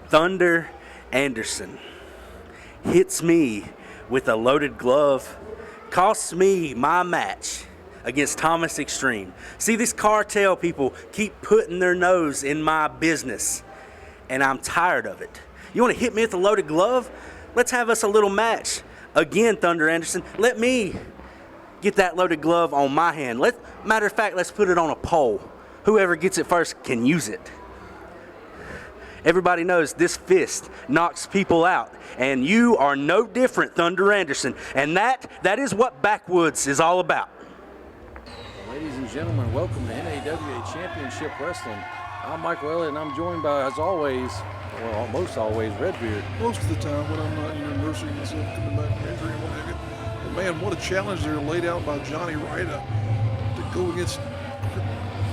Thunder Anderson hits me with a loaded glove, costs me my match against Thomas Extreme. See, these cartel people keep putting their nose in my business, and I'm tired of it. You want to hit me with a loaded glove? Let's have us a little match. Again, Thunder Anderson, let me get that loaded glove on my hand. Matter of fact, let's put it on a pole. Whoever gets it first can use it. Everybody knows this fist knocks people out, and you are no different, Thunder Anderson, and that is what Backwoods is all about. Ladies and gentlemen, welcome to NAWA Championship Wrestling. I'm Michael Elliott, and I'm joined by, as always, well, almost always, Redbeard. Most of the time when I'm not, nursing myself coming back from injury and what have you. But man, what a challenge there laid out by Jonny Ryda to go against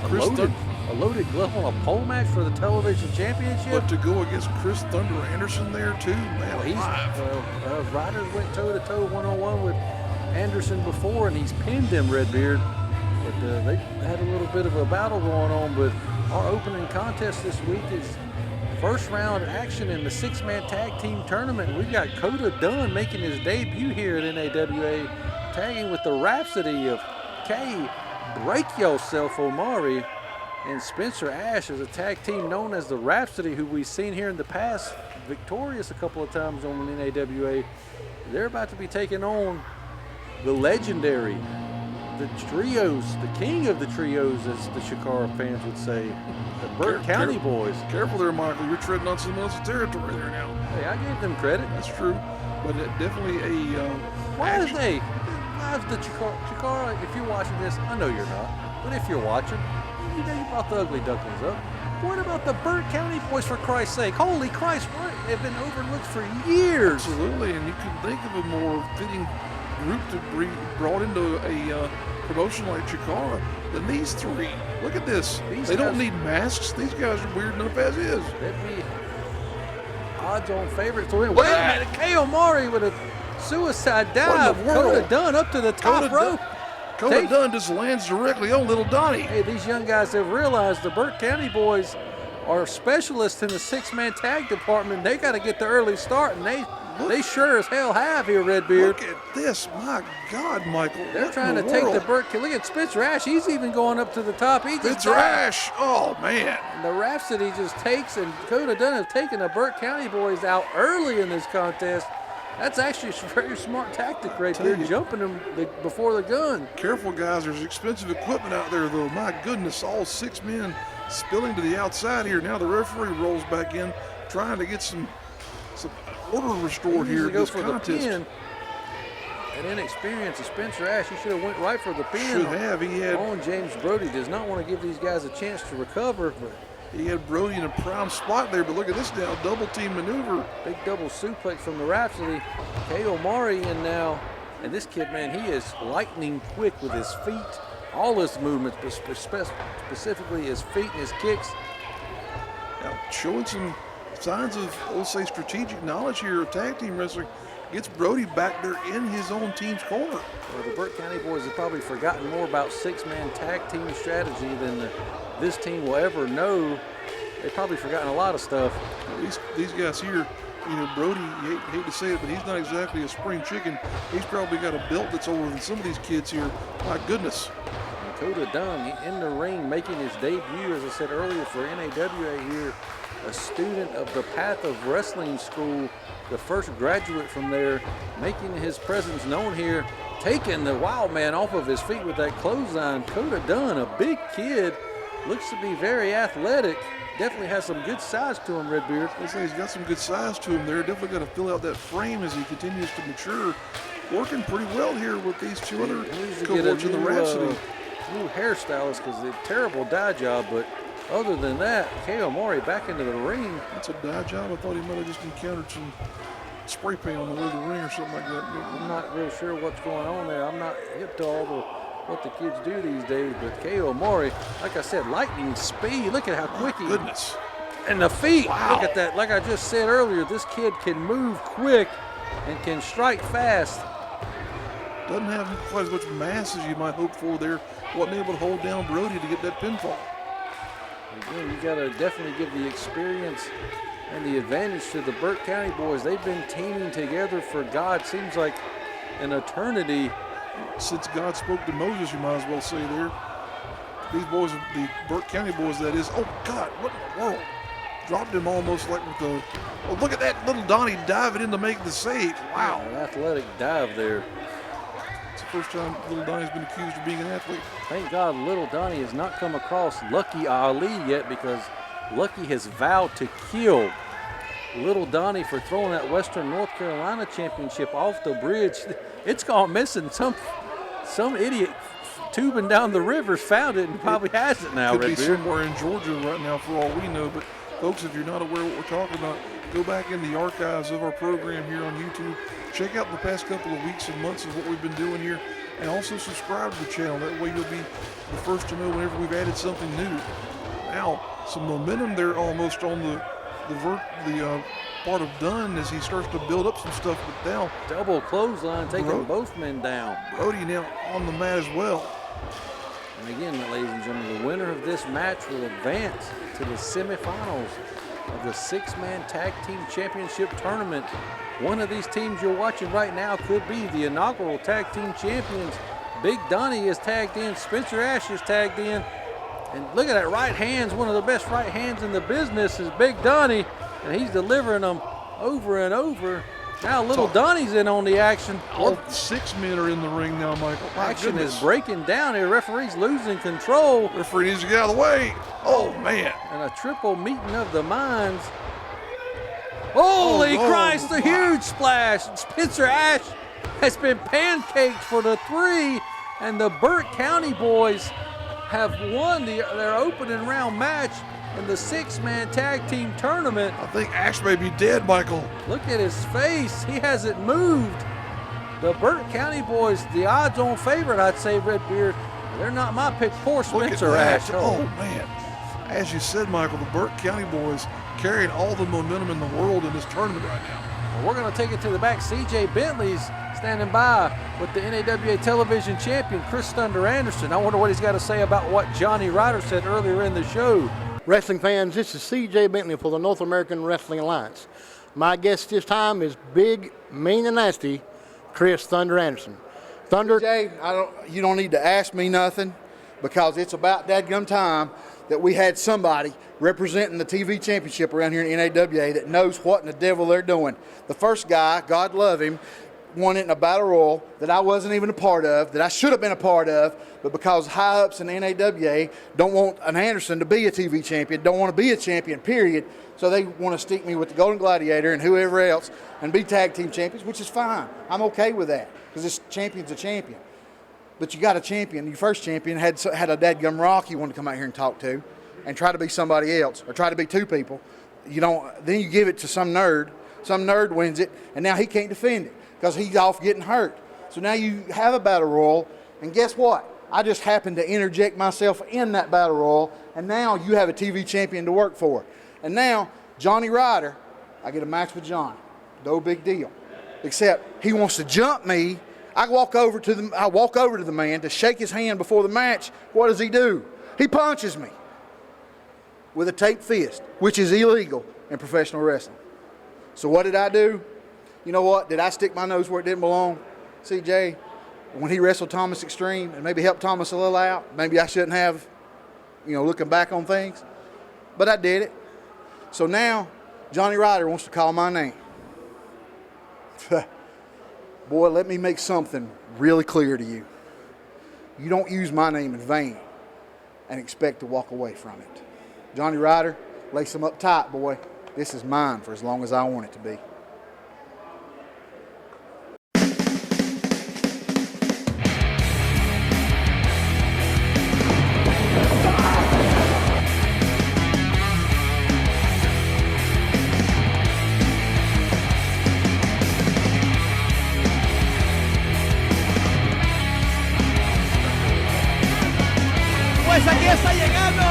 Chris Thunder. A loaded glove on a pole match for the television championship? But to go against Chris Thunder Anderson there too, man, Ryder went toe-to-toe one-on-one with Anderson before, and he's pinned him, Redbeard. But they had a little bit of a battle going on, but our opening contest this week is first round action in the six-man tag team tournament. We've got Kota Dunn making his debut here at NAWA, tagging with the Rhapsody of K, Break Yourself Omari, and Spencer Ash is a tag team known as the Rhapsody, who we've seen here in the past, victorious a couple of times on the NAWA. They're about to be taking on the legendary, the trios, the king of the trios, as the Shikara fans would say, the Burke County boys. Careful there, Michael. You're treading on someone else's territory there now. Hey, I gave them credit. That's true, but definitely a. Why is the Shikara? If you're watching this, I know you're not, but if you're watching, you know you brought the ugly ducklings up. What about the Burke County boys, for Christ's sake? Holy Christ, they've been overlooked for years. Absolutely, and you can think of a more fitting group to be brought into a promotion like Chikara than these three. Look at this. They don't need masks. These guys are weird enough as is. That'd be odds-on favorite to win. Wait a minute, K. Omari with a suicide dive. Kota Dunn up to the top rope. Kota Dunn just lands directly on little Donnie. Hey, these young guys have realized the Burke County boys are specialists in the six-man tag department. They got to get the early start, and they sure as hell have here, Redbeard. Look at this. My God, Michael. They're trying to take the Burke. Look at Spencer Ash. He's even going up to the top. Spencer Ash. Oh, man. And the Rhapsody just takes, and Kota Dunn have taken the Burke County boys out early in this contest. That's actually a very smart tactic right there, jumping them before the gun. Careful, guys. There's expensive equipment out there, though. My goodness, all 6 men spilling to the outside here. Now the referee rolls back in, trying to get some order restored here in this contest. An inexperienced Spencer Ash, he should have went right for the pin. Should have. He had on James Brody. Does not want to give these guys a chance to recover, but he had Brody in a prime spot there, but look at this now, double team maneuver. Big double suplex from the Rhapsody. K. Omari in now, and this kid, man, he is lightning quick with his feet. All his movements, but specifically his feet and his kicks. Now, showing some signs of, let's say, strategic knowledge here of tag team wrestling. Gets Brody back there in his own team's corner. Well, the Burke County boys have probably forgotten more about six-man tag team strategy than this team will ever know. They've probably forgotten a lot of stuff. These guys here, Brody, you hate to say it, but he's not exactly a spring chicken. He's probably got a belt that's older than some of these kids here. My goodness. And Kota Dunn in the ring, making his debut, as I said earlier, for NAWA here. A student of the Path of Wrestling School, the first graduate from there, making his presence known here, taking the wild man off of his feet with that clothesline. Kota Dunn, a big kid, looks to be very athletic. Definitely has some good size to him, Redbeard. I say he's got some good size to him there. Definitely got to fill out that frame as he continues to mature. Working pretty well here with these two other cohorts in the Rhapsody. New hairstylist, because the terrible dye job, but other than that, K. Omari back into the ring. That's a dye job. I thought he might have just encountered some spray paint on the way to the ring or something like that. I'm not real sure what's going on there. I'm not hip to all what the kids do these days, but K. Omari, like I said, lightning speed. Look at how quick he is. Goodness. And the feet. Wow. Look at that. Like I just said earlier, this kid can move quick and can strike fast. Doesn't have quite as much mass as you might hope for there. Wasn't able to hold down Brody to get that pinfall. Again, you got to definitely give the experience And the advantage to the Burke County boys, they've been teaming together for God, seems like an eternity. Since God spoke to Moses, you might as well say there. These boys, the Burke County boys, that is. Oh, God, what in the world? Dropped him almost like with the. Oh, look at that little Donnie diving in to make the save. Wow. An athletic dive there. It's the first time little Donnie's been accused of being an athlete. Thank God little Donnie has not come across Lucky Ali yet, because Lucky has vowed to kill little Donnie for throwing that Western North Carolina championship off the bridge. It's gone missing. Some idiot tubing down the rivers found it and probably has it now. Could be somewhere in Georgia right now for all we know. But folks, if you're not aware of what we're talking about, go back in the archives of our program here on YouTube. Check out the past couple of weeks and months of what we've been doing here, and also subscribe to the channel. That way you'll be the first to know whenever we've added something new. Now, some momentum there almost on the part of Dunn as he starts to build up some stuff, but now double clothesline taking both men down. Brody now on the mat as well. And again, ladies and gentlemen, the winner of this match will advance to the semifinals of the 6-man tag team championship tournament. One of these teams you're watching right now could be the inaugural tag team champions. Big Donnie is tagged in, Spencer Ash is tagged in. And look at that right hands, one of the best right hands in the business is Big Donnie, and he's delivering them over and over. Now little Donnie's in on the action. All 6 men are in the ring now, Michael. My action goodness. is breaking down here. Referee's losing control. Referee needs to get out of the way. Oh, man. And a triple meeting of the minds. Holy Christ, a huge splash. Spencer Ash has been pancaked for the 3, and the Burke County boys have won their opening round match in the 6-man tag team tournament. I think Ash may be dead, Michael. Look at his face. He hasn't moved. The Burke County boys, the odds-on favorite, I'd say, Redbeard. They're not my pick. Poor Spencer Ash. Oh, man. As you said, Michael, the Burke County boys carrying all the momentum in the world in this tournament right now. Well, we're going to take it to the back. C.J. Bentley's standing by with the NAWA television champion, Chris Thunder Anderson. I wonder what he's got to say about what Jonny Ryda said earlier in the show. Wrestling fans, this is C.J. Bentley for the North American Wrestling Alliance. My guest this time is big, mean, and nasty Chris Thunder Anderson. Thunder. CJ, you don't need to ask me nothing, because it's about dadgum time that we had somebody representing the TV championship around here in NAWA that knows what in the devil they're doing. The first guy, God love him, won it in a battle royal that I wasn't even a part of, that I should have been a part of, but because high-ups in NAWA don't want an Anderson to be a TV champion, don't want to be a champion, period, so they want to stick me with the Golden Gladiator and whoever else and be tag team champions, which is fine. I'm okay with that, because this champion's a champion. But you got a champion. Your first champion had a dadgum rock you wanted to come out here and talk to and try to be somebody else or try to be 2 people. Then you give it to some nerd. Some nerd wins it, and now he can't defend it because he's off getting hurt. So now you have a battle royal, and guess what? I just happened to interject myself in that battle royal, and now you have a TV champion to work for. And now, Jonny Ryda, I get a match with Johnny. No big deal. Except he wants to jump me. I walk over to the man to shake his hand before the match. What does he do? He punches me with a taped fist, which is illegal in professional wrestling. So what did I do? You know what? Did I stick my nose where it didn't belong? CJ, when he wrestled Thomas Extreme and maybe helped Thomas a little out, maybe I shouldn't have, looking back on things. But I did it. So now Jonny Ryda wants to call my name. Boy, let me make something really clear to you. You don't use my name in vain and expect to walk away from it. Jonny Ryda, lace them up tight, boy. This is mine for as long as I want it to be. Pues aquí está llegando.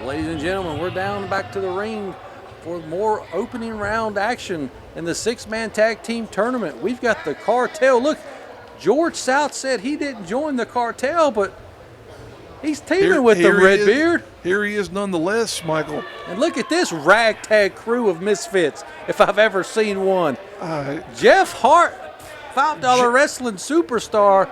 Ladies and gentlemen, we're down back to the ring for more opening round action in the 6-man tag team tournament. We've got the Cartel. Look, George South said he didn't join the cartel, but he's teaming with them, Redbeard. Here he is nonetheless, Michael. And look at this ragtag crew of misfits, if I've ever seen one. Jeff Hart, $5 wrestling superstar.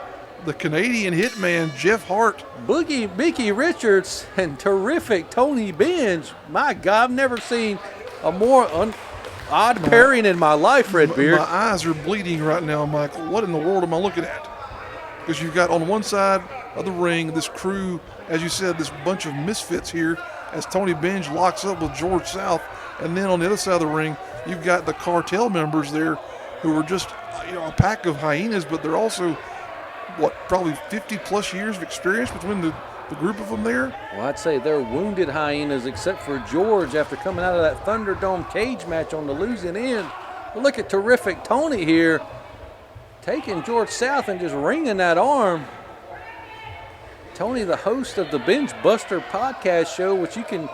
The Canadian hitman, Jeff Hart. Boogie, Mickey Richards, and terrific Tony Benge. My God, I've never seen a more odd pairing in my life, Redbeard. My eyes are bleeding right now, Michael. What in the world am I looking at? Because you've got on one side of the ring this crew, as you said, this bunch of misfits here as Tony Benge locks up with George South. And then on the other side of the ring, you've got the cartel members there who are just, a pack of hyenas, but they're also, probably 50-plus years of experience between the group of them there? Well, I'd say they're wounded hyenas except for George after coming out of that Thunderdome cage match on the losing end. But look at terrific Tony here, taking George South and just wringing that arm. Tony, the host of the Binge Buster podcast show, which you can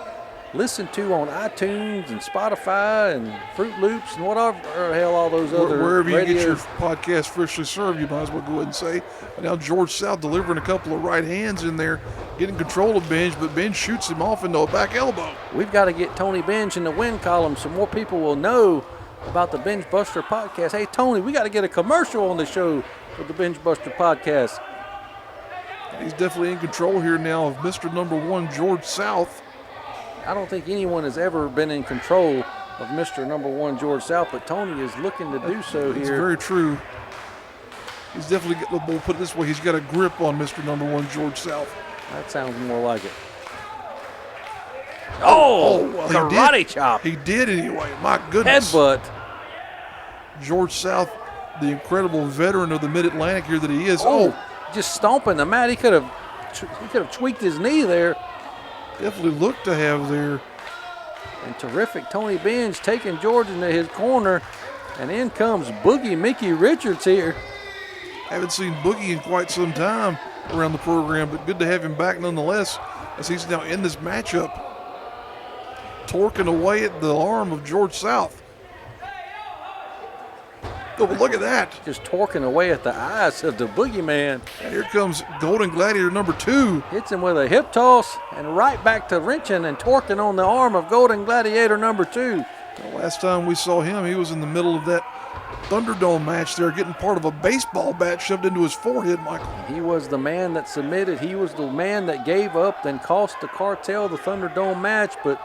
listen to on iTunes and Spotify and Fruit Loops and whatever the hell all those other wherever you radios. get your podcast freshly served, you might as well go ahead and say. And now George South delivering a couple of right hands in there, getting control of Benge, but Benge shoots him off into a back elbow. We've got to get Tony Benge in the win column so more people will know about the Binge Buster podcast. Hey, Tony, we got to get a commercial on the show for the Binge Buster podcast. He's definitely in control here now of Mr. Number One, George South. I don't think anyone has ever been in control of Mr. Number One, George South, but Tony is looking to do so here. It's very true. He's definitely, we'll put it this way, he's got a grip on Mr. Number One, George South. That sounds more like it. Oh, karate chop. He did anyway, my goodness. Headbutt. George South, the incredible veteran of the Mid-Atlantic here that he is. Just stomping the mat. He could have tweaked his knee there. Definitely looked to have there. And terrific Tony Benge taking George into his corner. And in comes Boogie Mickey Richards here. Haven't seen Boogie in quite some time around the program, but good to have him back nonetheless as he's now in this matchup. Torquing away at the arm of George South. Oh, but look at that. Just torquing away at the eyes of the boogeyman. And here comes Golden Gladiator number 2. Hits him with a hip toss and right back to wrenching and torquing on the arm of Golden Gladiator number 2. The last time we saw him, he was in the middle of that Thunderdome match there, getting part of a baseball bat shoved into his forehead, Michael. He was the man that submitted. He was the man that gave up, then cost the Cartel the Thunderdome match. But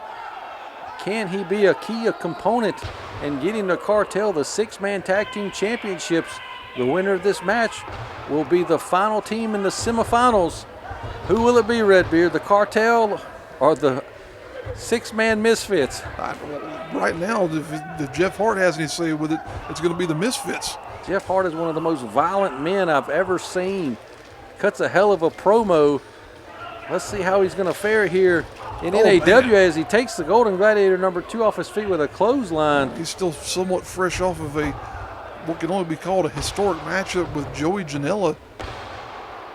can he be a key component in getting the Cartel the 6-man tag team championships? The winner of this match will be the final team in the semifinals. Who will it be, Redbeard? The Cartel or the 6-man Misfits? Right now, if Jeff Hart has any say with it, it's going to be the Misfits. Jeff Hart is one of the most violent men I've ever seen. Cuts a hell of a promo. Let's see how he's going to fare here in NAWA as he takes the Golden Gladiator number 2 off his feet with a clothesline. He's still somewhat fresh off of what can only be called a historic matchup with Joey Janela,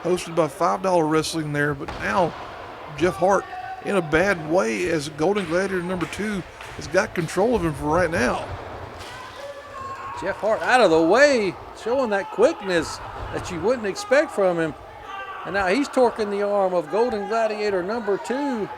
hosted by $5 Wrestling there. But now Jeff Hart in a bad way as Golden Gladiator number 2 has got control of him for right now. Jeff Hart out of the way, showing that quickness that you wouldn't expect from him. And now he's torquing the arm of Golden Gladiator number 2.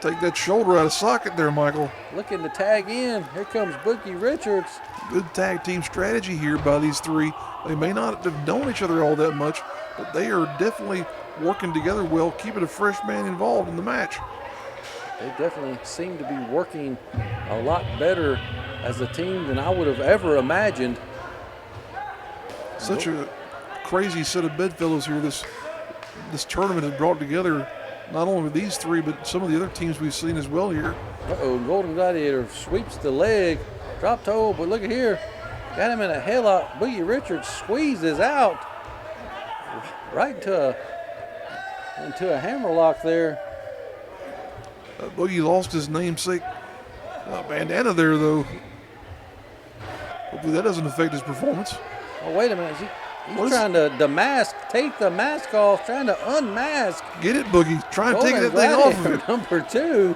Take that shoulder out of socket there, Michael. Looking to tag in. Here comes Boogie Richards. Good tag team strategy here by these three. They may not have known each other all that much, but they are definitely working together well, keeping a fresh man involved in the match. They definitely seem to be working a lot better as a team than I would have ever imagined. Such a crazy set of bedfellows here this tournament has brought together, not only with these three, but some of the other teams we've seen as well here. Golden Gladiator sweeps the leg, drop toe, but look at here. Got him in a headlock. Boogie Richards squeezes out right into a hammerlock there. Boogie lost his namesake bandana there, though. Hopefully that doesn't affect his performance. Oh, wait a minute. He's trying to take the mask off, trying to unmask. Get it, Boogie. Try and take that thing off of it. Number 2.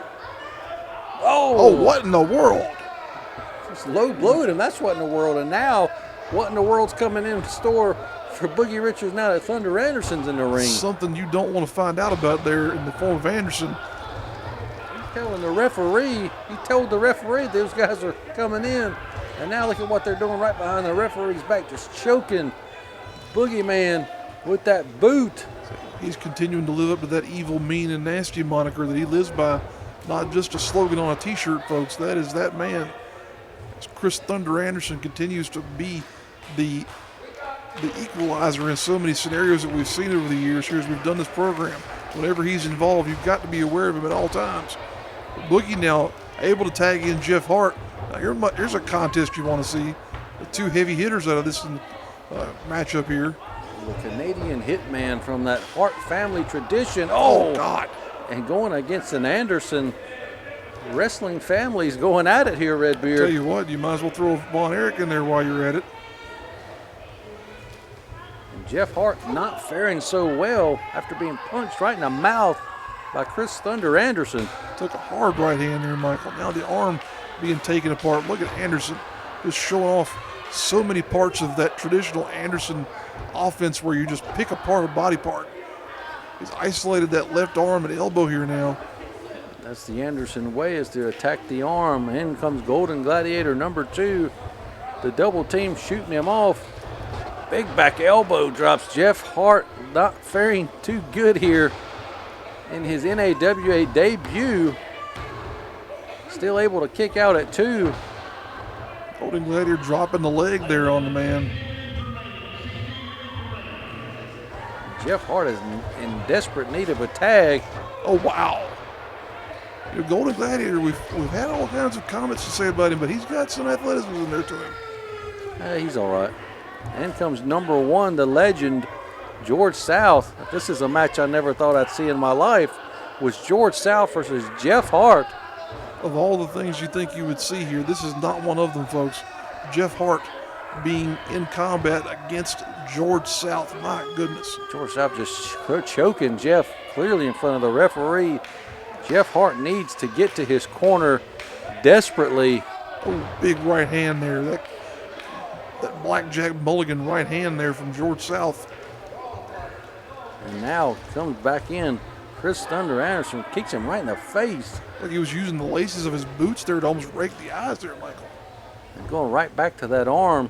Oh, what in the world? Just low blowed him. That's what in the world. And now, what in the world's coming in store for Boogie Richards now that Thunder Anderson's in the ring. Something you don't want to find out about there in the form of Anderson. Telling the referee, he told the referee those guys are coming in. And now look at what they're doing right behind the referee's back, just choking Boogeyman with that boot. He's continuing to live up to that evil, mean, and nasty moniker that he lives by. Not just a slogan on a t-shirt, folks. That is that man. As Chris Thunder Anderson continues to be the equalizer in so many scenarios that we've seen over the years here as we've done this program. Whenever he's involved, you've got to be aware of him at all times. Boogie now able to tag in Jeff Hart. Now here's a contest you want to see. The two heavy hitters out of this matchup here. The Canadian hitman from that Hart family tradition. Oh, God. And going against an Anderson wrestling family's going at it here, Redbeard. Tell you what, you might as well throw Von Erich in there while you're at it. And Jeff Hart not faring so well after being punched right in the mouth by Chris Thunder Anderson. Took a hard right hand there, Michael. Now the arm being taken apart. Look at Anderson just showing off so many parts of that traditional Anderson offense where you just pick apart a body part. He's isolated that left arm and elbow here now. That's the Anderson way, is to attack the arm. In comes Golden Gladiator number 2. The double team shooting him off. Big back elbow drops Jeff Hart. Not faring too good here in his NAWA debut. Still able to kick out at 2. Golden Gladiator dropping the leg there on the man. Jeff Hart is in desperate need of a tag. Oh, wow. You know, Golden Gladiator, we've had all kinds of comments to say about him, but he's got some athleticism in there to him. He's all right. In comes number 1, the legend, George South. This is a match I never thought I'd see in my life. Was George South versus Jeff Hart. Of all the things you think you would see here, this is not one of them, folks. Jeff Hart being in combat against George South. My goodness. George South just choking Jeff clearly in front of the referee. Jeff Hart needs to get to his corner desperately. Oh, big right hand there. That blackjack mulligan right hand there from George South. And now comes back in. Chris Thunder Anderson kicks him right in the face. Like he was using the laces of his boots there to almost rake the eyes there, Michael. And going right back to that arm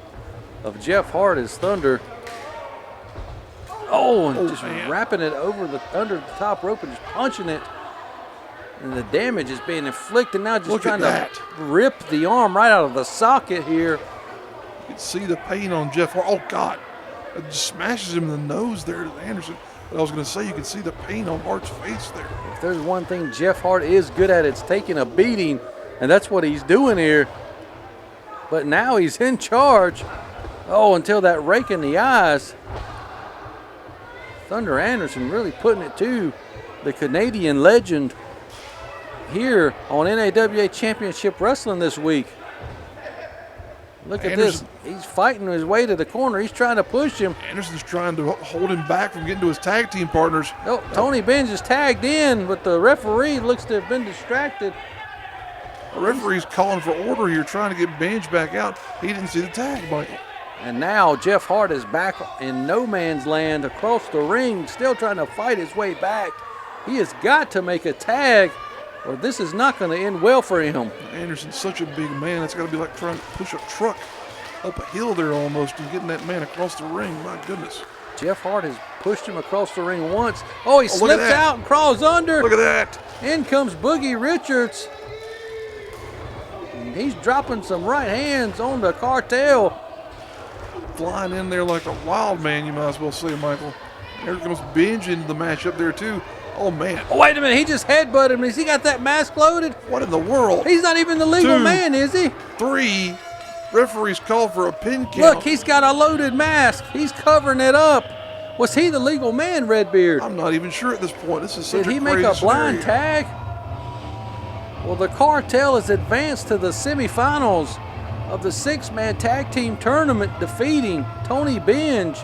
of Jeff Hart as Thunder. Oh, and just wrapping it over under the top rope and just punching it. And the damage is being inflicted now, just trying to rip the arm right out of the socket here. You can see the pain on Jeff Hart. Oh, God. It just smashes him in the nose there to Anderson. But I was going to say, you can see the pain on Hart's face there. If there's one thing Jeff Hart is good at, it's taking a beating, and that's what he's doing here. But now he's in charge. Oh, until that rake in the eyes. Thunder Anderson really putting it to the Canadian legend here on NAWA Championship Wrestling this week. Look at this. He's fighting his way to the corner. He's trying to push him. Anderson's trying to hold him back from getting to his tag team partners. Oh, Tony Benge is tagged in, but the referee looks to have been distracted. The referee's calling for order here, trying to get Benge back out. He didn't see the tag, Michael. And now Jeff Hart is back in no man's land across the ring, still trying to fight his way back. He has got to make a tag, or this is not going to end well for him. Anderson's such a big man. It's got to be like trying to push a truck up a hill there almost and getting that man across the ring. My goodness. Jeff Hart has pushed him across the ring once. Oh, he slips out and crawls under. Look at that. In comes Boogie Richards. And he's dropping some right hands on the Cartel. Flying in there like a wild man, you might as well say, Michael. There comes Benge into the match up there, too. Oh, man. Oh, wait a minute. He just headbutted him. Has he got that mask loaded? What in the world? He's not even the legal man, is he? 3. Referee's called for a pin count. Look, he's got a loaded mask. He's covering it up. Was he the legal man, Redbeard? I'm not even sure at this point. This is such a crazy Did he make a blind scenario. tag? Well, the Cartel has advanced to the semifinals of the 6-man tag team tournament, defeating Tony Benge,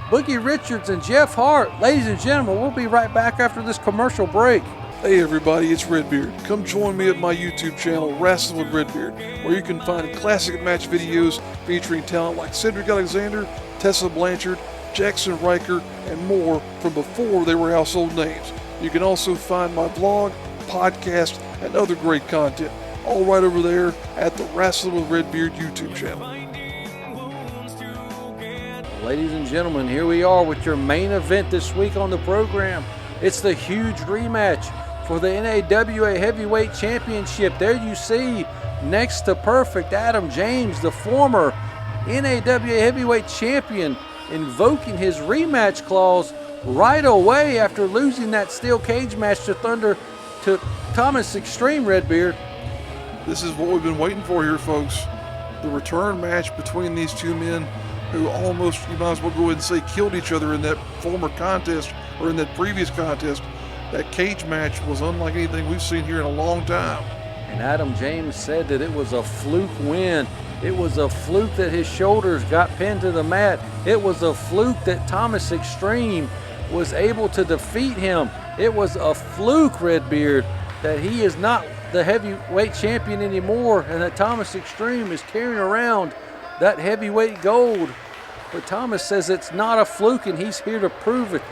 Boogie Richards, and Jeff Hart. Ladies and gentlemen, we'll be right back after this commercial break. Hey everybody, it's Redbeard. Come join me at my YouTube channel, Wrestling with Redbeard, where you can find classic match videos featuring talent like Cedric Alexander, Tessa Blanchard, Jackson Riker, and more from before they were household names. You can also find my blog, podcast, and other great content all right over there at the Wrestling with Redbeard YouTube channel. Ladies and gentlemen, here we are with your main event this week on the program. It's the huge rematch for the NAWA Heavyweight Championship. There you see, next to Perfect, Adam James, the former NAWA Heavyweight Champion, invoking his rematch clause right away after losing that steel cage match to Thomas Extreme, Redbeard. This is what we've been waiting for here, folks. The return match between these two men who almost, you might as well go ahead and say, killed each other in that former contest, or in that previous contest. That cage match was unlike anything we've seen here in a long time. And Adam James said that it was a fluke win. It was a fluke that his shoulders got pinned to the mat. It was a fluke that Thomas Extreme was able to defeat him. It was a fluke, Redbeard, that he is not the heavyweight champion anymore, and that Thomas Extreme is carrying around that heavyweight gold. But Thomas says it's not a fluke, and he's here to prove it.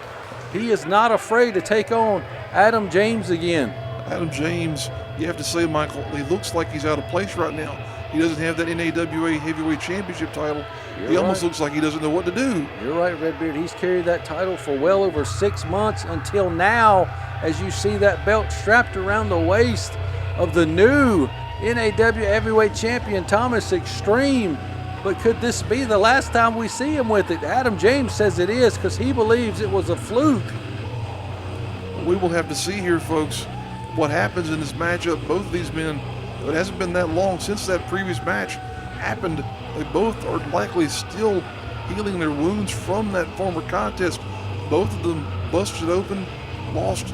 He is not afraid to take on Adam James again. Adam James, you have to say, Michael, he looks like he's out of place right now. He doesn't have that NAWA Heavyweight Championship title. He almost looks like he doesn't know what to do. You're right, Redbeard. He's carried that title for well over 6 months until now, as you see that belt strapped around the waist of the new NAWA Heavyweight Champion, Thomas Extreme. But could this be the last time we see him with it? Adam James says it is, because he believes it was a fluke. We will have to see here, folks, what happens in this matchup. Both of these men, it hasn't been that long since that previous match happened. They both are likely still healing their wounds from that former contest. Both of them busted open, lost.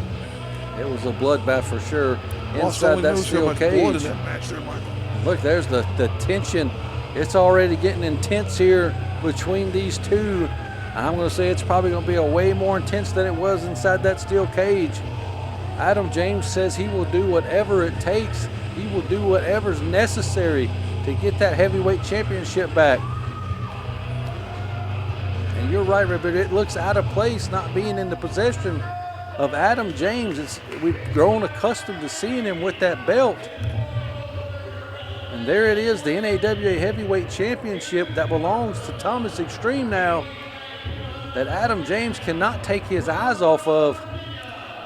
It was a bloodbath for sure. Lost Inside only that knows how steel much blood in cage. that match there, Michael. Look, there's the tension. It's already getting intense here between these two. I'm going to say it's probably going to be a way more intense than it was inside that steel cage. Adam James says he will do whatever it takes. He will do whatever's necessary to get that heavyweight championship back. And you're right, Robert. It looks out of place not being in the possession of Adam James. We've grown accustomed to seeing him with that belt. And there it is, the NAWA Heavyweight Championship that belongs to Thomas Extreme now, that Adam James cannot take his eyes off of.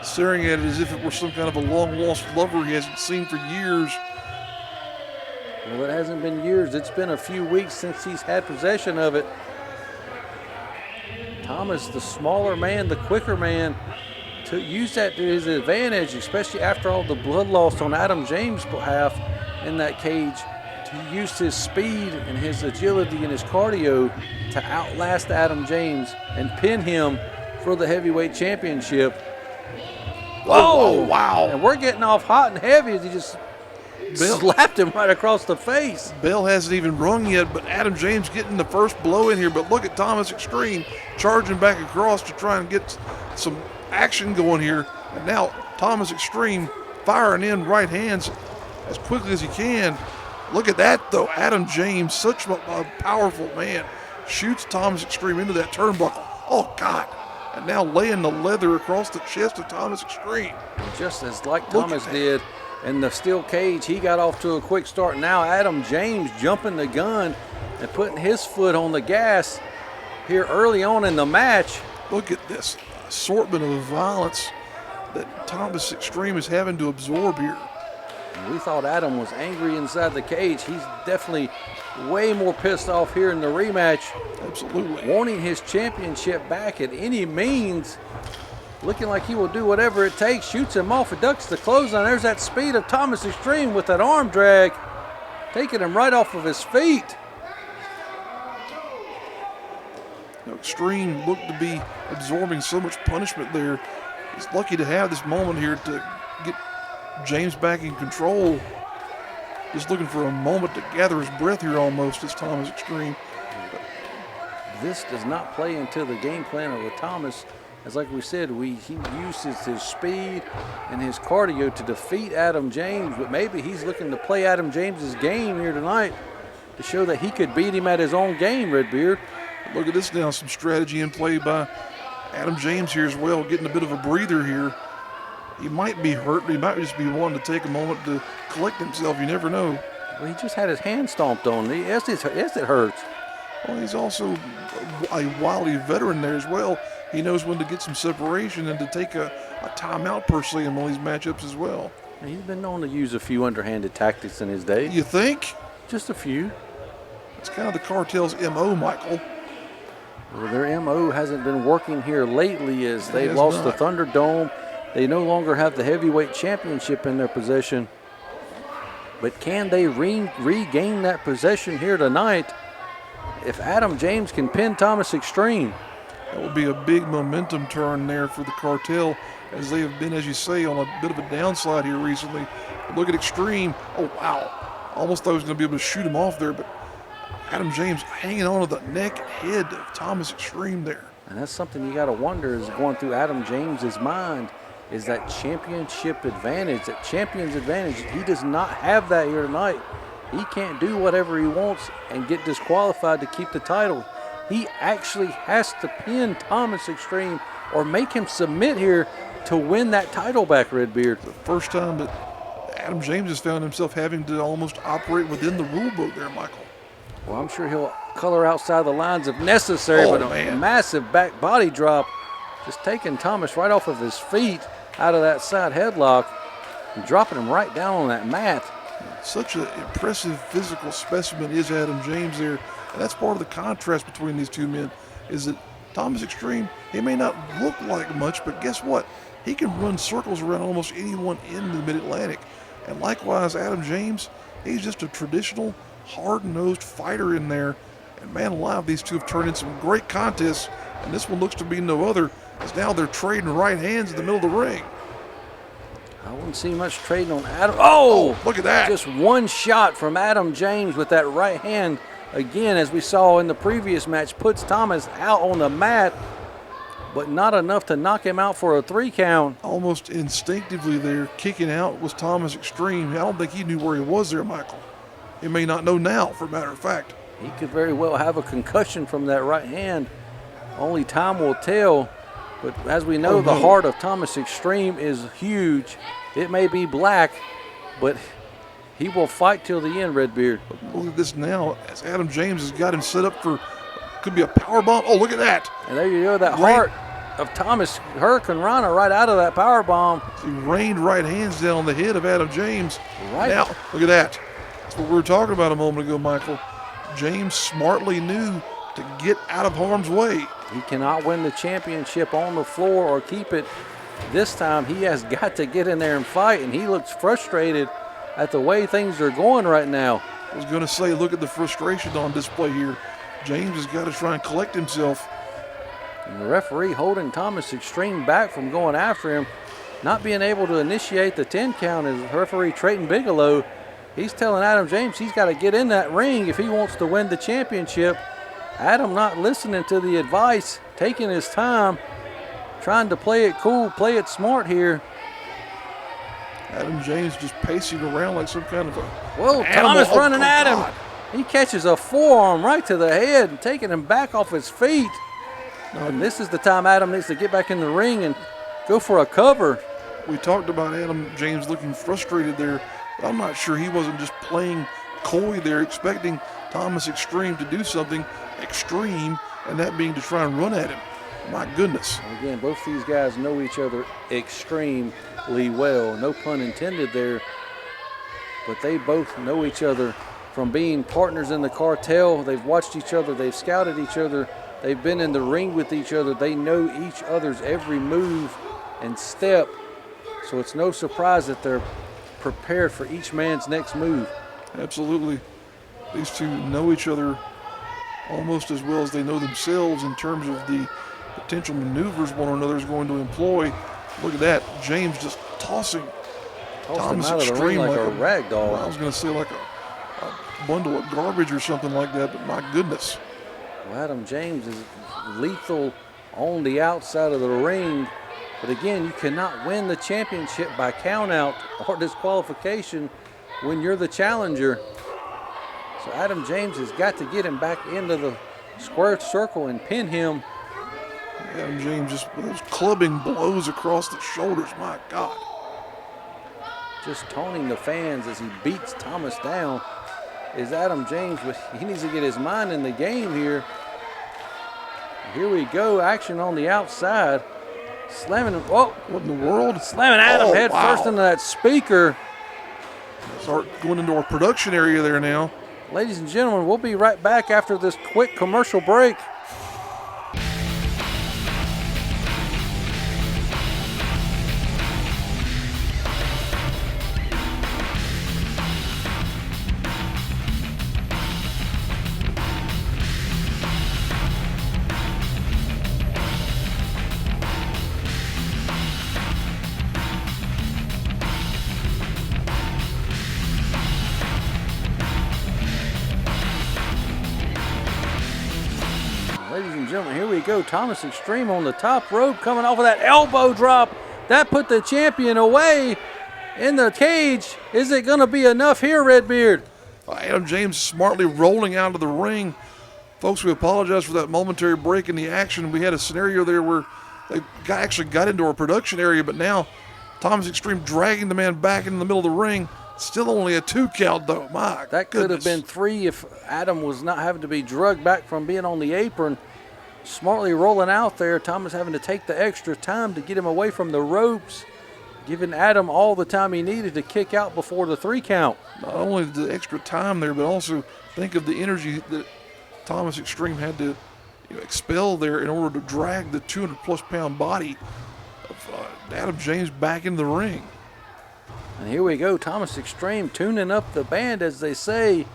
Staring at it as if it were some kind of a long-lost lover he hasn't seen for years. Well, it hasn't been years. It's been a few weeks since he's had possession of it. Thomas, the smaller man, the quicker man, to use that to his advantage, especially after all the blood loss on Adam James' behalf in that cage, to use his speed and his agility and his cardio to outlast Adam James and pin him for the heavyweight championship. Oh, wow. And we're getting off hot and heavy as he just slapped him right across the face. Bell hasn't even rung yet, but Adam James getting the first blow in here. But look at Thomas Extreme charging back across to try and get some action going here. And now Thomas Extreme firing in right hands as quickly as he can. Look at that, though. Adam James, such a powerful man, shoots Thomas Extreme into that turnbuckle. Oh, God. And now laying the leather across the chest of Thomas Extreme. Just as like Thomas did in the steel cage, he got off to a quick start. Now Adam James jumping the gun and putting his foot on the gas here early on in the match. Look at this assortment of violence that Thomas Extreme is having to absorb here. We thought Adam was angry inside the cage. He's definitely way more pissed off here in the rematch. Absolutely. Wanting his championship back at any means. Looking like he will do whatever it takes. Shoots him off and ducks the clothesline. There's that speed of Thomas Extreme with that arm drag. Taking him right off of his feet. Now, Extreme looked to be absorbing so much punishment there. He's lucky to have this moment here to get James back in control. Just looking for a moment to gather his breath here almost as Thomas Extreme. This does not play into the game plan of the Thomas. As like we said, he uses his speed and his cardio to defeat Adam James, but maybe he's looking to play Adam James's game here tonight to show that he could beat him at his own game, Redbeard. Look at this now, some strategy in play by Adam James here as well, getting a bit of a breather here. He might be hurt, but he might just be wanting to take a moment to collect himself. You never know. Well, he just had his hand stomped on. Yes, it hurts. Well, he's also a wily veteran there as well. He knows when to get some separation and to take a timeout per se in one of these matchups as well. He's been known to use a few underhanded tactics in his day. You think? Just a few. It's kind of the Cartel's M.O., Michael. Well, their M.O. hasn't been working here lately as they've lost the Thunderdome. They no longer have the heavyweight championship in their possession. But can they regain that possession here tonight if Adam James can pin Thomas Extreme? That would be a big momentum turn there for the Cartel, as they have been, as you say, on a bit of a downslide here recently. Look at Extreme. Oh, wow. Almost thought he was going to be able to shoot him off there, but Adam James hanging on to the neck and head of Thomas Extreme there. And that's something you got to wonder is going through Adam James's mind, is that championship advantage, that champion's advantage. He does not have that here tonight. He can't do whatever he wants and get disqualified to keep the title. He actually has to pin Thomas Extreme or make him submit here to win that title back, Redbeard. The first time that Adam James has found himself having to almost operate within the rule book there, Michael. Well, I'm sure he'll color outside the lines if necessary, but a massive back body drop, just taking Thomas right off of his feet out of that side headlock and dropping him right down on that mat. Such an impressive physical specimen is Adam James there. And that's part of the contrast between these two men, is that Thomas Extreme, he may not look like much, but guess what? He can run circles around almost anyone in the Mid-Atlantic. And likewise, Adam James, he's just a traditional, hard-nosed fighter in there. And man alive, these two have turned in some great contests, and this one looks to be no other, as now they're trading right hands in the middle of the ring. I wouldn't see much trading on Adam. Oh, look at that. Just one shot from Adam James with that right hand. Again, as we saw in the previous match, puts Thomas out on the mat, but not enough to knock him out for a 3 count. Almost instinctively there, kicking out was Thomas Extreme. I don't think he knew where he was there, Michael. He may not know now, for a matter of fact. He could very well have a concussion from that right hand. Only time will tell. But as we know, the heart of Thomas Extreme is huge. It may be black, but he will fight till the end, Redbeard. Look at this now, as Adam James has got him set up for, could be a power bomb. Oh, look at that. And there you go, that heart of Thomas Hurricane Rana right out of that power bomb. He rained right hands down on the head of Adam James. Right. Now, look at that. That's what we were talking about a moment ago, Michael. James smartly knew to get out of harm's way. He cannot win the championship on the floor or keep it. This time he has got to get in there and fight, and he looks frustrated at the way things are going right now. I was going to say, look at the frustration on display here. James has got to try and collect himself. And the referee holding Thomas Extreme back from going after him, not being able to initiate the 10 count is referee Trayton Bigelow. He's telling Adam James he's got to get in that ring if he wants to win the championship. Adam not listening to the advice, taking his time, trying to play it cool, play it smart here. Adam James just pacing around like some kind of a Whoa, Thomas running at him. He catches a forearm right to the head and taking him back off his feet. And this is the time Adam needs to get back in the ring and go for a cover. We talked about Adam James looking frustrated there, but I'm not sure he wasn't just playing coy there, expecting Thomas Extreme to do something extreme, and that being to try and run at him. My goodness. Again, both these guys know each other extremely well. No pun intended there. But they both know each other from being partners in the Cartel. They've watched each other. They've scouted each other. They've been in the ring with each other. They know each other's every move and step. So it's no surprise that they're prepared for each man's next move. Absolutely. These two know each other almost as well as they know themselves in terms of the potential maneuvers one another is going to employ. Look at that. James just tossing Thomas him out of the ring like a rag doll. I was going to say like a bundle of garbage or something like that, but my goodness. Well, Adam James is lethal on the outside of the ring. But again, you cannot win the championship by countout or disqualification when you're the challenger. So Adam James has got to get him back into the square circle and pin him. Adam James just with those clubbing blows across the shoulders. My God. Just taunting the fans as he beats Thomas down. Is Adam James, but he needs to get his mind in the game here. Here we go, action on the outside. Slamming him, oh, What in the world? slamming Adam head wow. first into that speaker. Start going into our production area there now. Ladies and gentlemen, we'll be right back after this quick commercial break. Ladies and gentlemen, here we go. Thomas Extreme on the top rope coming off of that elbow drop. That put the champion away in the cage. Is it going to be enough here, Redbeard? Adam James smartly rolling out of the ring. Folks, we apologize for that momentary break in the action. We had a scenario there where they actually got into our production area, but now Thomas Extreme dragging the man back in the middle of the ring. Still only a 2 count, though. My That could have been 3 if Adam was not having to be drugged back from being on the apron. Smartly rolling out there. Thomas having to take the extra time to get him away from the ropes, giving Adam all the time he needed to kick out before the 3 count. Not only the extra time there, but also think of the energy that Thomas Extreme had to expel there in order to drag the 200-plus pound body of Adam James back into the ring. And here we go, Thomas Extreme tuning up the band, as they say,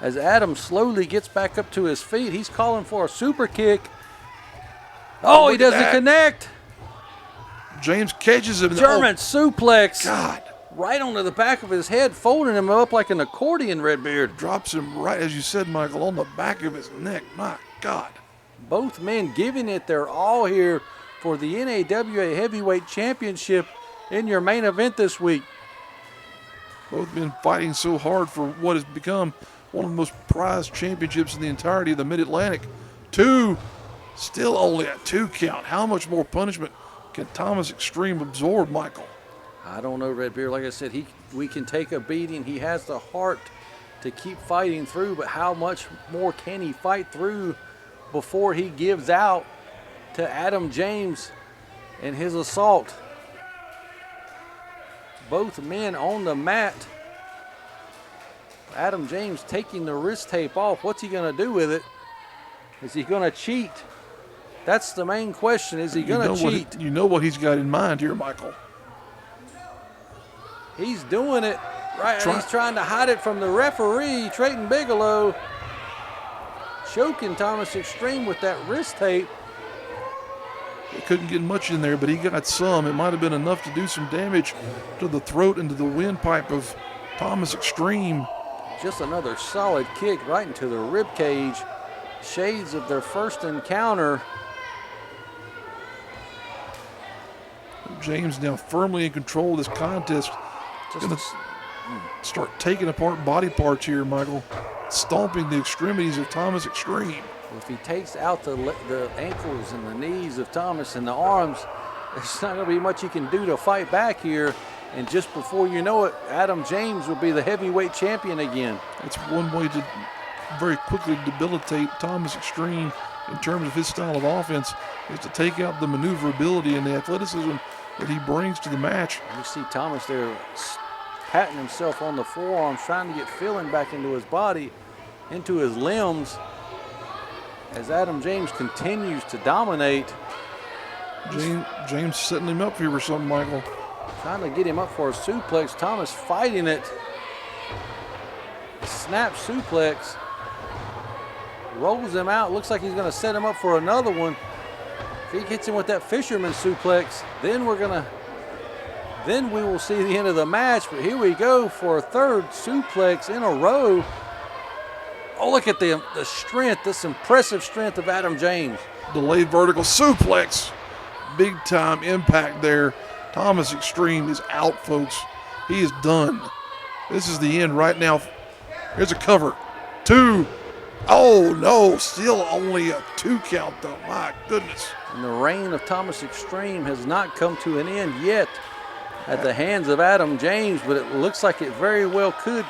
as Adam slowly gets back up to his feet. He's calling for a super kick. Oh, he doesn't connect. James catches him. German suplex. God. Right onto the back of his head, folding him up like an accordion, Redbeard. Drops him right, as you said, Michael, on the back of his neck. My God. Both men giving it their all here for the NAWA Heavyweight Championship in your main event this week. Both men fighting so hard for what has become one of the most prized championships in the entirety of the Mid-Atlantic. 2, still only a 2 count. How much more punishment can Thomas Extreme absorb, Michael? I don't know, Redbeard. Like I said, we can take a beating. He has the heart to keep fighting through, but how much more can he fight through before he gives out to Adam James and his assault? Both men on the mat. Adam James taking the wrist tape off. What's he going to do with it? Is he going to cheat? That's the main question. Is he going to cheat? You know what he's got in mind here, Michael. He's doing it right. He's trying to hide it from the referee, Trayton Bigelow, choking Thomas Extreme with that wrist tape. He couldn't get much in there, but he got some. It might have been enough to do some damage to the throat and to the windpipe of Thomas Extreme. Just another solid kick right into the rib cage. Shades of their first encounter. James now firmly in control of this contest. Going to start taking apart body parts here, Michael. Stomping the extremities of Thomas Extreme. If he takes out the ankles and the knees of Thomas and the arms, there's not going to be much he can do to fight back here. And just before you know it, Adam James will be the heavyweight champion again. That's one way to very quickly debilitate Thomas Extreme in terms of his style of offense, is to take out the maneuverability and the athleticism that he brings to the match. You see Thomas there patting himself on the forearms, trying to get feeling back into his body, into his limbs, as Adam James continues to dominate. James setting him up here for something, Michael. Trying to get him up for a suplex. Thomas fighting it. Snap suplex. Rolls him out. Looks like he's going to set him up for another one. If he hits him with that fisherman suplex, then we will see the end of the match. But here we go for a third suplex in a row. Oh, look at the strength, this impressive strength of Adam James. Delayed vertical suplex. Big time impact there. Thomas Extreme is out, folks. He is done. This is the end right now. Here's a cover. 2, Oh, no, still only a 2 count, though. My goodness. And the reign of Thomas Extreme has not come to an end yet at the hands of Adam James, but it looks like it very well could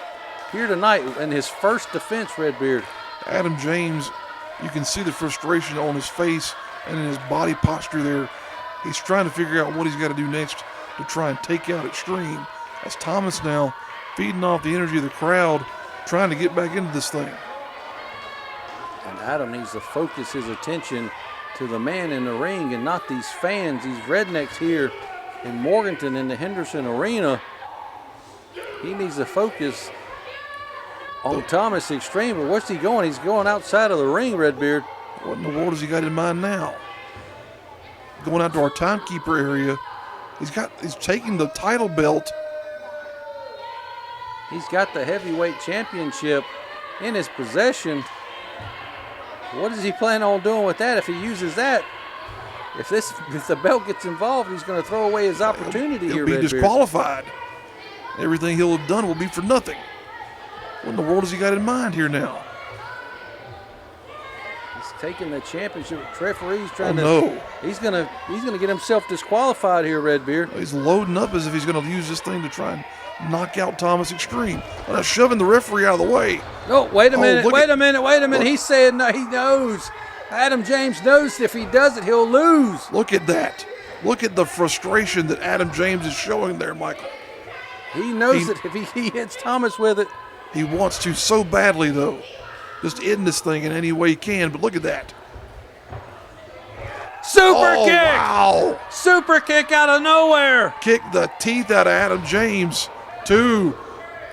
here tonight in his first defense, Redbeard. Adam James, you can see the frustration on his face and in his body posture there. He's trying to figure out what he's got to do next to try and take out Extreme. As Thomas now feeding off the energy of the crowd, trying to get back into this thing. And Adam needs to focus his attention to the man in the ring and not these fans, these rednecks here in Morganton in the Henderson Arena. He needs to focus on Thomas Extreme, but where's he going? He's going outside of the ring, Redbeard. What in the world has he got in mind now? Going out to our timekeeper area. He's taking the title belt. He's got the heavyweight championship in his possession. What is he planning on doing with that if he uses that? If the belt gets involved, he's going to throw away his opportunity he'll here, be Redbeard. disqualified. Everything he'll have done will be for nothing. What in the world has he got in mind here now? He's taking the championship. Referee's he's gonna get himself disqualified here, Redbeard. He's loading up as if he's going to use this thing to try and knock out Thomas Extreme. Now shoving the referee out of the way. No, wait a minute, wait a minute. Look. He said no, he knows. Adam James knows if he does it, he'll lose. Look at that. Look at the frustration that Adam James is showing there, Michael. He knows that if he hits Thomas with it. He wants to so badly, though. Just end this thing in any way he can, but look at that. Super kick! Wow. Super kick out of nowhere. Kick the teeth out of Adam James, too.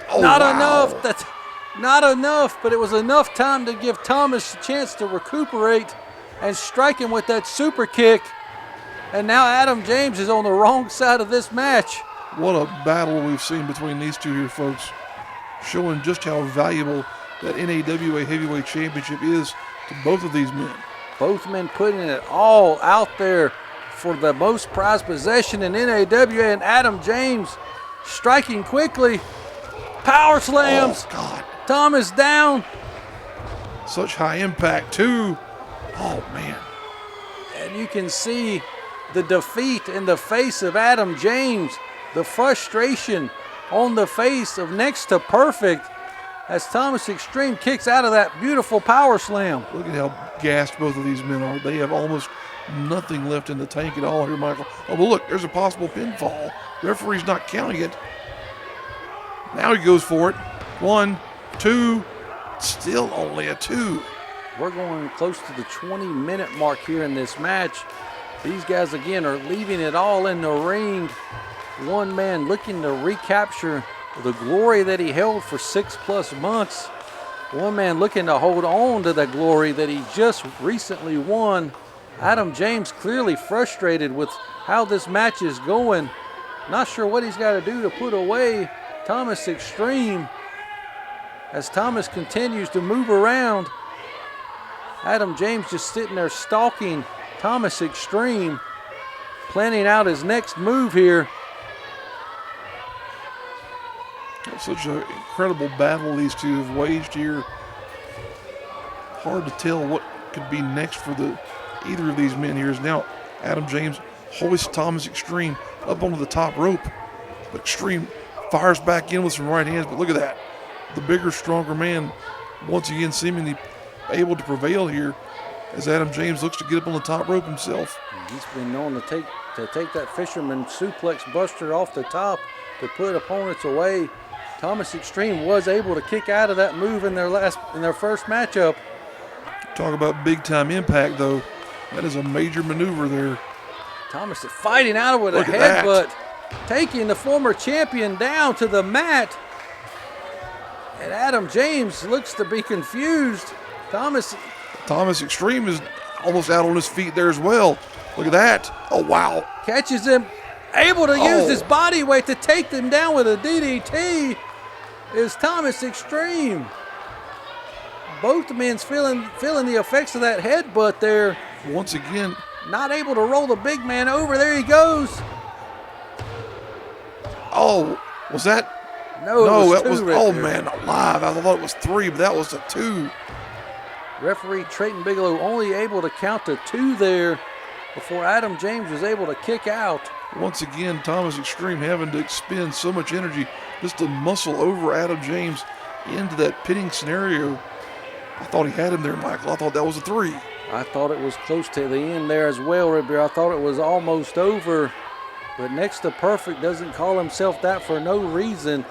Oh, Not wow. enough. That's not enough, but it was enough time to give Thomas a chance to recuperate and strike him with that super kick. And now Adam James is on the wrong side of this match. What a battle we've seen between these two here, folks. Showing just how valuable that NAWA Heavyweight Championship is to both of these men. Both men putting it all out there for the most prized possession in NAWA, and Adam James striking quickly. Power slams. Oh, God. Thomas down. Such high impact, too. Oh, man. And you can see the defeat in the face of Adam James, the frustration on the face of next to perfect as Thomas Extreme kicks out of that beautiful power slam. Look at how gassed both of these men are. They have almost nothing left in the tank at all here, Michael. Oh, but look, there's a possible pinfall. Referee's not counting it. Now he goes for it. 1, 2, still only a 2. We're going close to the 20-minute mark here in this match. These guys, again, are leaving it all in the ring. One man looking to recapture the glory that he held for 6+ months. One man looking to hold on to the glory that he just recently won. Adam James clearly frustrated with how this match is going. Not sure what he's got to do to put away Thomas Extreme. As Thomas continues to move around, Adam James just sitting there stalking Thomas Extreme, planning out his next move here. Such an incredible battle these two have waged here. Hard to tell what could be next for either of these men here. Is now Adam James hoists Thomas Extreme up onto the top rope. But Extreme fires back in with some right hands. But look at that. The bigger, stronger man once again seemingly able to prevail here as Adam James looks to get up on the top rope himself. He's been known to take that fisherman suplex buster off the top to put opponents away. Thomas Extreme was able to kick out of that move in their first matchup. Talk about big time impact, though. That is a major maneuver there. Thomas fighting out with a headbutt, taking the former champion down to the mat. And Adam James looks to be confused. Thomas Extreme is almost out on his feet there as well. Look at that. Oh, wow. Catches him, able to use his body weight to take them down with a DDT is Thomas Extreme. Both men feeling the effects of that headbutt there. Once again. Not able to roll the big man over. There he goes. Oh, was that? No, that was right oh there. man, alive. I thought it was 3, but that was a 2. Referee Trayton Bigelow only able to count to 2 there before Adam James was able to kick out. Once again, Thomas Extreme having to expend so much energy just to muscle over Adam James into that pinning scenario. I thought he had him there, Michael. I thought that was a 3. I thought it was close to the end there as well, Redbeard. I thought it was almost over, but next to perfect doesn't call himself that for no reason.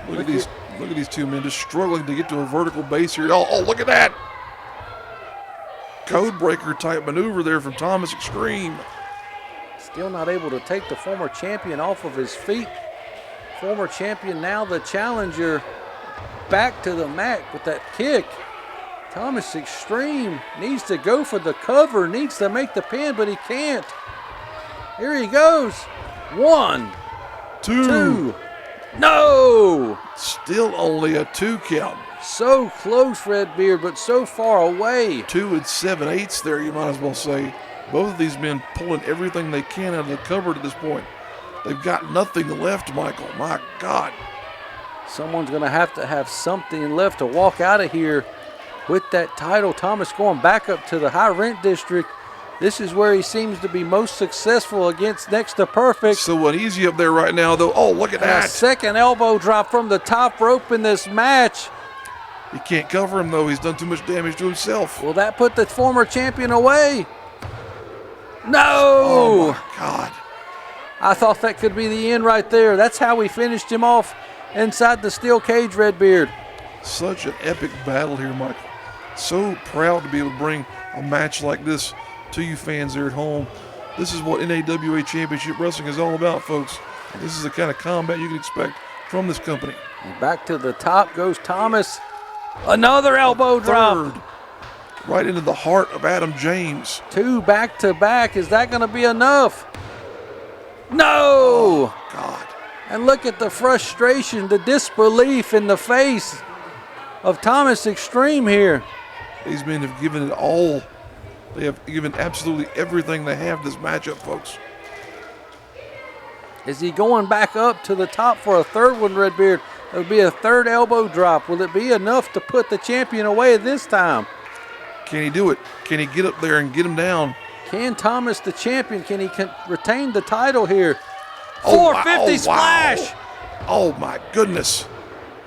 Look at these two men just struggling to get to a vertical base here. Oh, look at that! Code breaker type maneuver there from Thomas Extreme. Still not able to take the former champion off of his feet. Former champion, now the challenger, back to the mat with that kick. Thomas Extreme needs to go for the cover, needs to make the pin, but he can't. Here he goes. 1, 2. No! Still only a 2 count. So close, Redbeard, but so far away. 2 7/8 there, you might as well say. Both of these men pulling everything they can out of the cover to this point. They've got nothing left, Michael. My God. Someone's going to have something left to walk out of here with that title. Thomas going back up to the high rent district. This is where he seems to be most successful against next to perfect. So uneasy up there right now, though. Oh, look at that. A second elbow drop from the top rope in this match. He can't cover him, though. He's done too much damage to himself. Will that put the former champion away? No! Oh, my God. I thought that could be the end right there. That's how we finished him off inside the steel cage, Redbeard. Such an epic battle here, Michael. So proud to be able to bring a match like this to you fans there at home. This is what NAWA Championship Wrestling is all about, folks. This is the kind of combat you can expect from this company. And back to the top goes Thomas. Another elbow drop. Third, right into the heart of Adam James. 2 back-to-back. Is that going to be enough? No! Oh, God. And look at the frustration, the disbelief in the face of Thomas Extreme here. These men have given it all. They have given absolutely everything they have this matchup, folks. Is he going back up to the top for a third one, Redbeard? It would be a third elbow drop. Will it be enough to put the champion away this time? Can he do it? Can he get up there and get him down? Can Thomas, the champion, can he retain the title here? 450 splash. Wow. Oh, my goodness.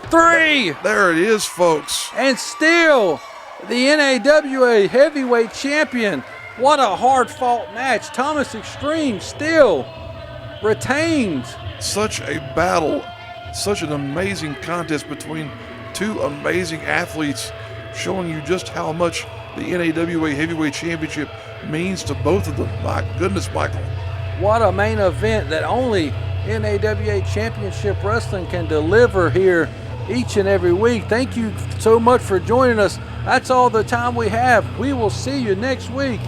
3. There it is, folks. And still the NAWA heavyweight champion. What a hard-fought match. Thomas Extreme still retains. Such a battle, such an amazing contest between two amazing athletes, showing you just how much the NAWA Heavyweight Championship means to both of them. My goodness, Michael. What a main event that only NAWA Championship Wrestling can deliver here each and every week. Thank you so much for joining us. That's all the time we have. We will see you next week.